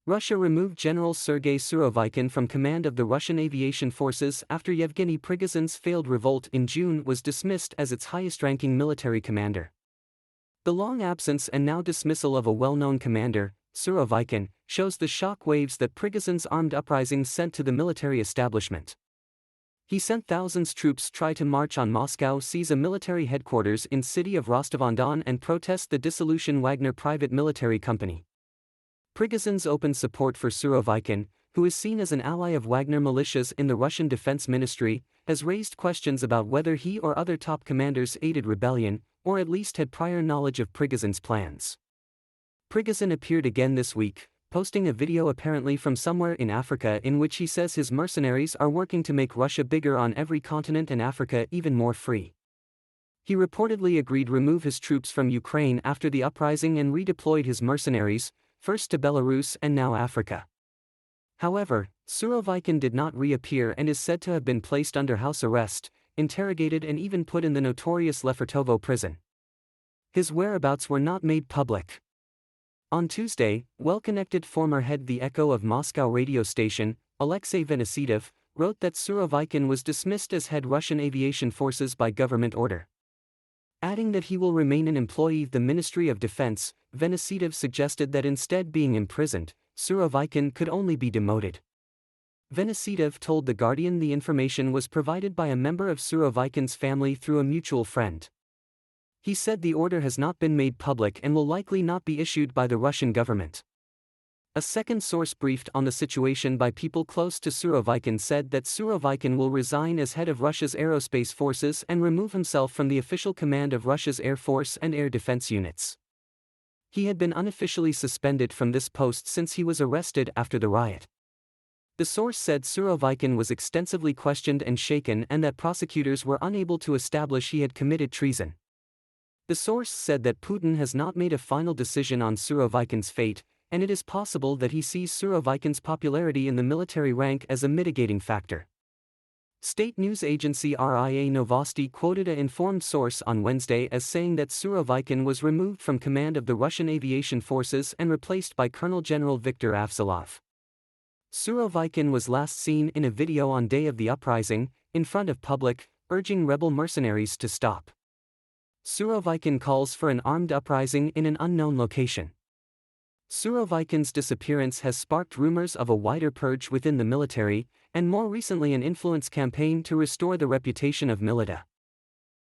Russia removed General Sergei Surovikin from command of the Russian aviation forces after Yevgeny Prigozhin's failed revolt in June was dismissed as its highest-ranking military commander. The long absence and now dismissal of a well-known commander, Surovikin, shows the shock waves that Prigozhin's armed uprisings sent to the military establishment. He sent thousands troops try to march on Moscow, seize a military headquarters in city of Rostov-on-Don and protest the dissolution Wagner private military company. Prigozhin's open support for Surovikin, who is seen as an ally of Wagner militias in the Russian Defense Ministry, has raised questions about whether he or other top commanders aided rebellion, or at least had prior knowledge of Prigozhin's plans. Prigozhin appeared again this week, posting a video apparently from somewhere in Africa in which he says his mercenaries are working to make Russia bigger on every continent and Africa even more free. He reportedly agreed to remove his troops from Ukraine after the uprising and redeployed his mercenaries, first to Belarus and now Africa. However, Surovikin did not reappear and is said to have been placed under house arrest, interrogated and even put in the notorious Lefortovo prison. His whereabouts were not made public. On Tuesday, well-connected former head the Echo of Moscow radio station, Alexei Venisidov, wrote that Surovikin was dismissed as head Russian aviation forces by government order. Adding that he will remain an employee of the Ministry of Defense, Venisidov suggested that instead being imprisoned, Surovikin could only be demoted. Venisidov told The Guardian the information was provided by a member of Surovikin's family through a mutual friend. He said the order has not been made public and will likely not be issued by the Russian government. A second source briefed on the situation by people close to Surovikin said that Surovikin will resign as head of Russia's aerospace forces and remove himself from the official command of Russia's Air Force and air defense units. He had been unofficially suspended from this post since he was arrested after the riot. The source said Surovikin was extensively questioned and shaken and that prosecutors were unable to establish he had committed treason. The source said that Putin has not made a final decision on Surovikin's fate, and it is possible that he sees Surovikin's popularity in the military rank as a mitigating factor. State news agency RIA Novosti quoted an informed source on Wednesday as saying that Surovikin was removed from command of the Russian aviation forces and replaced by Colonel General Viktor Avsalov. Surovikin was last seen in a video on day of the uprising, in front of public, urging rebel mercenaries to stop. Surovikin calls for an armed uprising in an unknown location. Surovikin's disappearance has sparked rumors of a wider purge within the military, and more recently an influence campaign to restore the reputation of Milita.